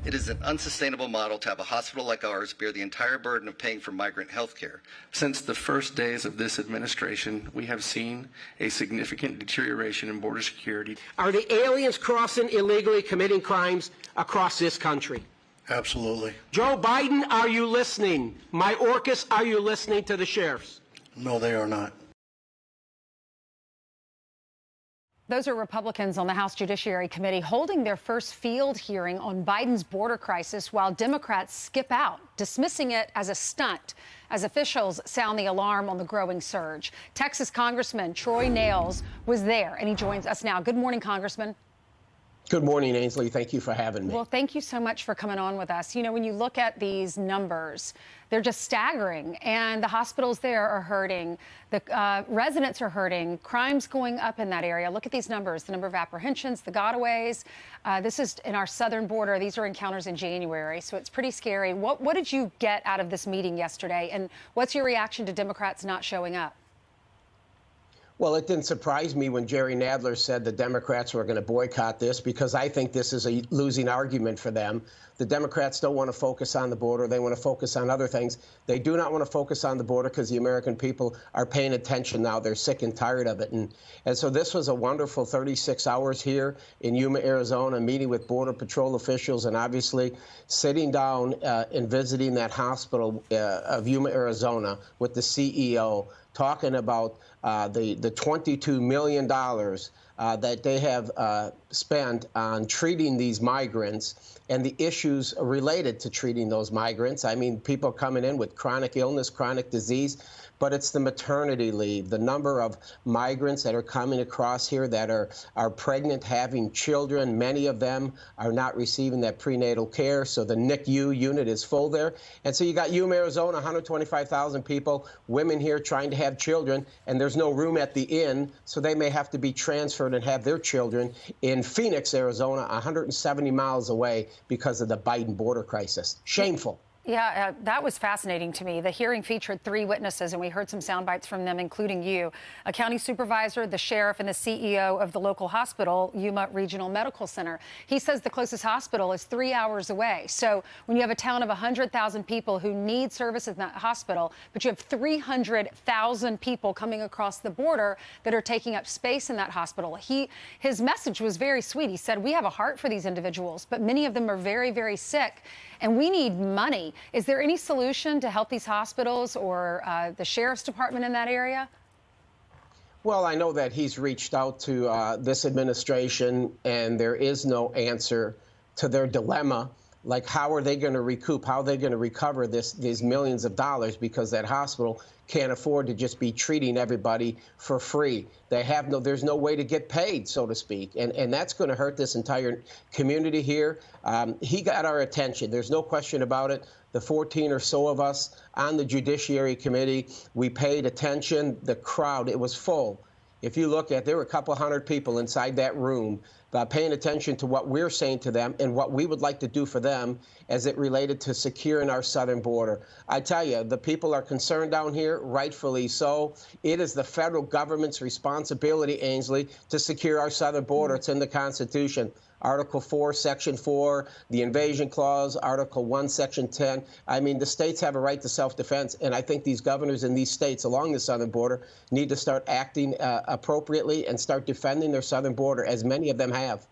It is an unsustainable model to have a hospital like ours bear the entire burden of paying for migrant health care. Since the first days of this administration, we have seen a significant deterioration in border security. Are the aliens crossing illegally, committing crimes across this country? Absolutely. Joe Biden, are you listening? Mayorkas, are you listening to the sheriffs? No, they are not. Those are Republicans on the House Judiciary Committee holding their first field hearing on Biden's border crisis while Democrats skip out, dismissing it as a stunt as officials sound the alarm on the growing surge. Texas Congressman Troy Nehls was there, and he joins us now. Good morning, Congressman. Good morning, Ainsley. Thank you for having me. Well, thank you so much for coming on with us. You know, when you look at these numbers, they're just staggering, and the hospitals there are hurting. The residents are hurting. Crime's going up in that area. Look at these numbers, the number of apprehensions, the gotaways. This is in our southern border. These are encounters in January, so it's pretty scary. What did you get out of this meeting yesterday, and what's your reaction to Democrats not showing up? Well, it didn't surprise me when Jerry Nadler said the Democrats were going to boycott this, because I think this is a losing argument for them. The Democrats don't want to focus on the border. They want to focus on other things. They do not want to focus on the border because the American people are paying attention now. They're sick and tired of it. And so this was a wonderful 36 hours here in Yuma, Arizona, meeting with Border Patrol officials and obviously sitting down and visiting that hospital of Yuma, Arizona with the CEO, talking about the $22 million that they have spent on treating these migrants and the issues related to treating those migrants. I mean, people coming in with chronic illness, chronic disease, but it's the maternity leave, the number of migrants that are coming across here that are pregnant, having children. Many of them are not receiving that prenatal care, so the NICU unit is full there. And so you got Yuma, Arizona, 125,000 people, women here trying to have children, and there's no room at the inn, so they may have to be transferred and have their children in Phoenix, Arizona, 170 miles away because of the Biden border crisis. Shameful. Yeah, that was fascinating to me. The hearing featured 3 witnesses, and we heard some sound bites from them, including you, a county supervisor, the sheriff, and the CEO of the local hospital, Yuma Regional Medical Center. He says the closest hospital is 3 hours away. So when you have a town of 100,000 people who need services in that hospital, but you have 300,000 people coming across the border that are taking up space in that hospital, his message was very sweet. He said, we have a heart for these individuals, but many of them are very, very sick, and we need money. Is there any solution to help these hospitals or the sheriff's department in that area? Well, I know that he's reached out to this administration, and there is no answer to their dilemma. Like, how are they going to recoup? How are they going to recover these millions of dollars, because that hospital can't afford to just be treating everybody for free. There's no way to get paid, so to speak. And that's going to hurt this entire community here. He got our attention. There's no question about it. The 14 or so of us on the Judiciary Committee, we paid attention. The crowd, it was full. If you look at, there were a couple hundred people inside that room paying attention to what we're saying to them and what we would like to do for them as it related to securing our southern border. I tell you, the people are concerned down here, rightfully so. It is the federal government's responsibility, Ainsley, to secure our southern border. It's in the Constitution. Article 4, Section 4, the Invasion Clause, Article 1, Section 10. I mean, the states have a right to self-defense, and I think these governors in these states along the southern border need to start acting appropriately and start defending their southern border, as many of them have.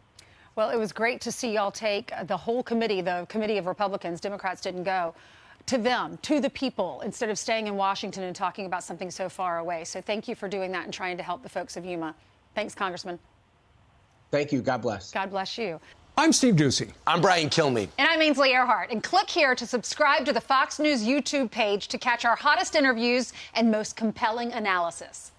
Well, it was great to see y'all take the whole committee, the committee of Republicans, Democrats didn't go, to them, to the people, instead of staying in Washington and talking about something so far away. So thank you for doing that and trying to help the folks of Yuma. Thanks, Congressman. Thank you. God bless. God bless you. I'm Steve Ducey. I'm Brian Kilmeade. And I'm Ainsley Earhart. And click here to subscribe to the Fox News YouTube page to catch our hottest interviews and most compelling analysis.